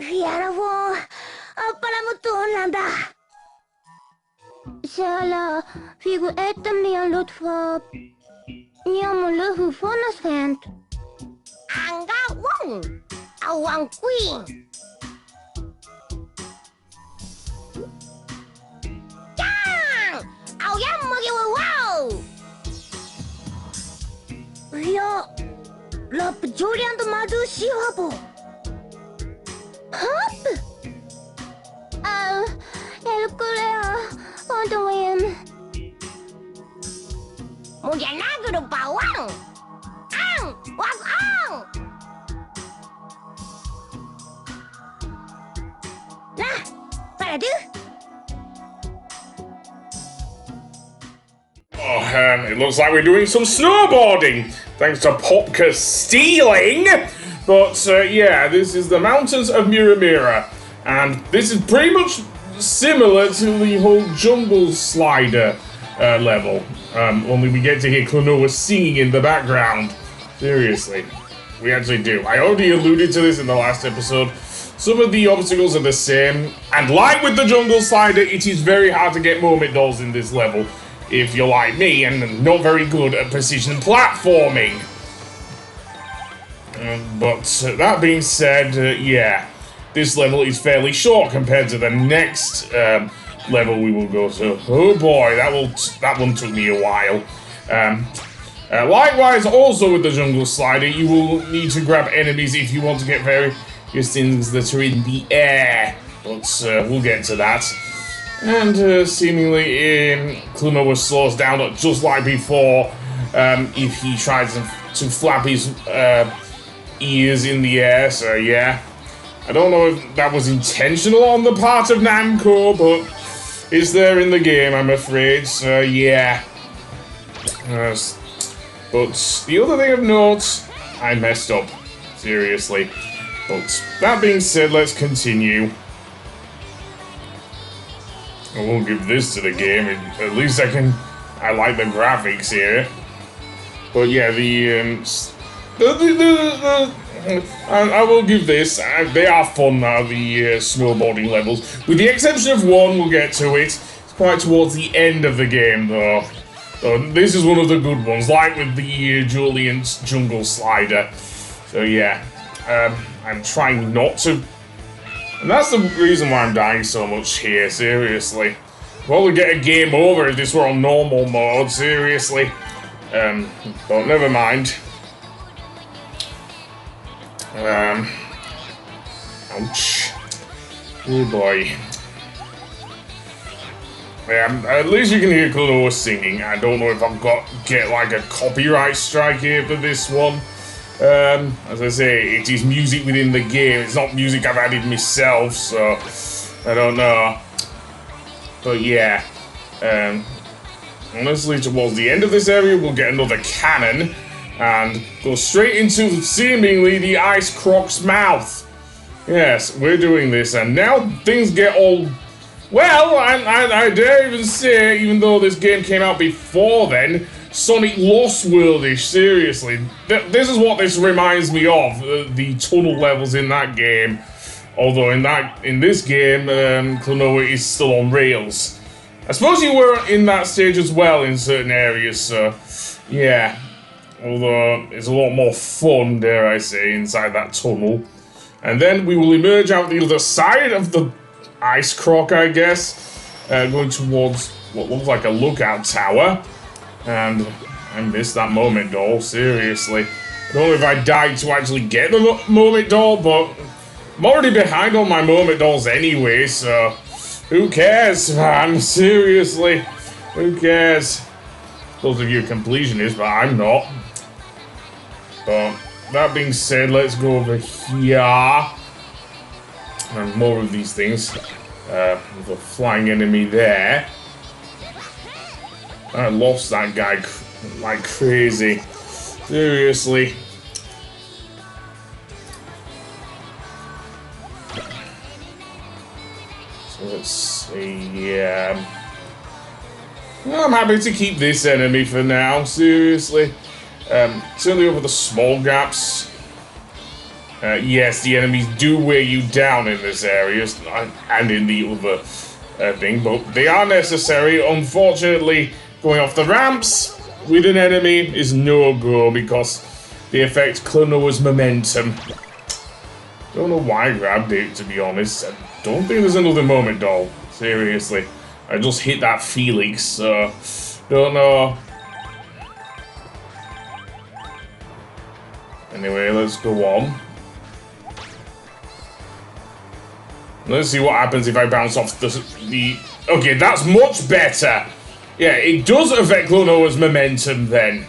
يعرفوا أبرمتون لندا سالا فيغو أتمي لطفا نيامو له فونس فانت أنغا وون أوان كوين يان أو يامو واو يا لاب جوليانت مادو شيوابو Hop! El culero, on the win. Mujanago bawang! Ang! Wag ang! Nah, para do? Oh, it looks like we're doing some snowboarding, thanks to Popka stealing. But yeah, this is the mountains of Mira Mira, and this is pretty much similar to the whole jungle slider level. Only we get to hear Klonoa singing in the background. Seriously, we actually do. I already alluded to this in the last episode. Some of the obstacles are the same, and like with the jungle slider, it is very hard to get moment dolls in this level if you're like me and not very good at precision platforming. But that being said, yeah, this level is fairly short compared to the next level we will go to. Oh boy, that one took me a while. Likewise, also with the jungle slider, you will need to grab enemies if you want to get various things that are in the air. But we'll get to that. And seemingly, Klonoa slows down just like before. If he tries to flap his ears in the air, so yeah. I don't know if that was intentional on the part of Namco, but it's there in the game, I'm afraid, so yeah. But the other thing of note, I messed up, seriously. But that being said, let's continue. I will give this to the game, at least I like the graphics here. But yeah, I will give this. They are fun now, the snowboarding levels. With the exception of one, we'll get to it. It's quite towards the end of the game, though. This is one of the good ones, like with the Joliant jungle slider. So yeah, I'm trying not to. And that's the reason why I'm dying so much here, seriously. Probably get a game over if this were on normal mode, seriously. But never mind. Ouch. Oh boy. Yeah, at least you can hear Klonoa singing. I don't know if I've get like a copyright strike here for this one. As I say, it is music within the game. It's not music I've added myself, so I don't know. But yeah, honestly, towards the end of this area, we'll get another cannon and go straight into seemingly the Ice Croc's mouth. Yes, we're doing this, and now things get all. Well, I dare even say, even though this game came out before then, Sonic Lost World-ish, seriously. This is what this reminds me of, the tunnel levels in that game. Although in this game, Klonoa is still on rails. I suppose you were in that stage as well in certain areas, so yeah. Although it's a lot more fun, dare I say, inside that tunnel. And then we will emerge out the other side of the Ice Croc, I guess, going towards what looks like a lookout tower. And I missed that moment doll, seriously. I don't know if I died to actually get the moment doll, but I'm already behind on my moment dolls anyway, so who cares, man? Seriously, who cares? Those of you completionists, but I'm not. But that being said, let's go over here. And more of these things. With a flying enemy there. I lost that guy like crazy. Seriously. So let's see, yeah. I'm happy to keep this enemy for now, seriously. Certainly over the small gaps. Yes, the enemies do wear you down in this area and in the other thing, but they are necessary. Unfortunately, going off the ramps with an enemy is no go because they affect Klonoa's momentum. Don't know why I grabbed it, to be honest. I don't think there's another moment, doll. Seriously. I just hit that Felix, so don't know. Anyway, let's go on. Let's see what happens if I bounce off the... Okay, that's much better. Yeah, it does affect Klonoa's momentum then,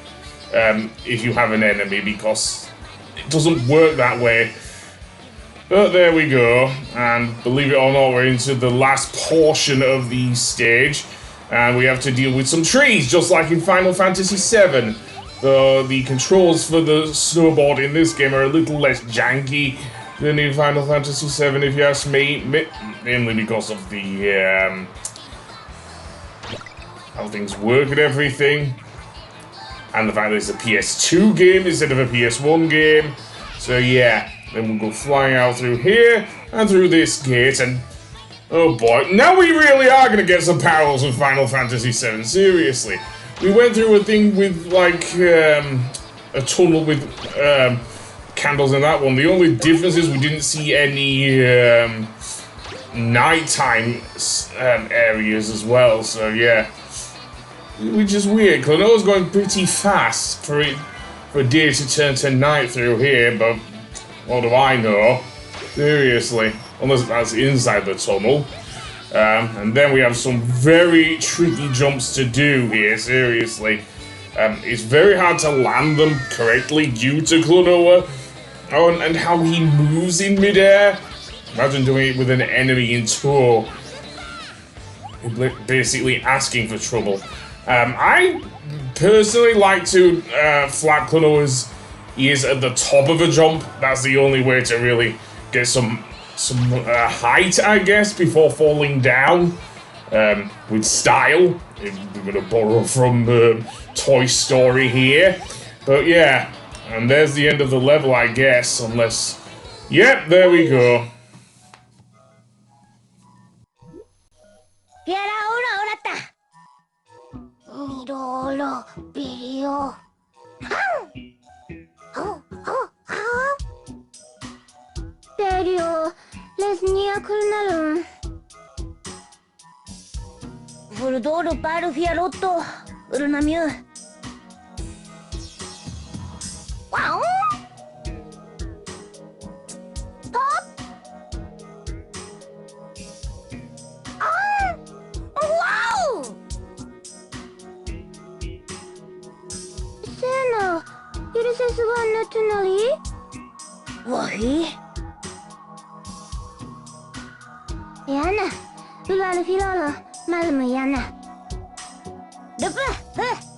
if you have an enemy, because it doesn't work that way. But there we go, and believe it or not, we're into the last portion of the stage, and we have to deal with some trees, just like in Final Fantasy VII. Though the controls for the snowboard in this game are a little less janky than in Final Fantasy VII, if you ask me, mainly because of the how things work and everything, and the fact that it's a PS2 game instead of a PS1 game. So yeah, then we'll go flying out through here and through this gate, and oh boy, now we really are gonna get some parallels with Final Fantasy VII. Seriously, we went through a thing with like a tunnel with candles in that one. The only difference is we didn't see any nighttime areas as well. So yeah, which is weird. Klonoa's going pretty fast for day to turn to night through here, but what do I know? Seriously, unless that's inside the tunnel. And then we have some very tricky jumps to do here. Seriously, it's very hard to land them correctly due to Klonoa. Oh, and how he moves in midair. Imagine doing it with an enemy in tow. Basically asking for trouble. I personally like to flap Klonoa's ears at the top of a jump. That's the only way to really get some height, I guess, before falling down. With style. We're gonna borrow from Toy Story here. But yeah. And there's the end of the level, I guess, unless... Yep, there we go. Wow! Top! Wow! Sena, Ishras Ark tunali? Wahi? Yana, Ulala Filala, Malama Yana. Dupa!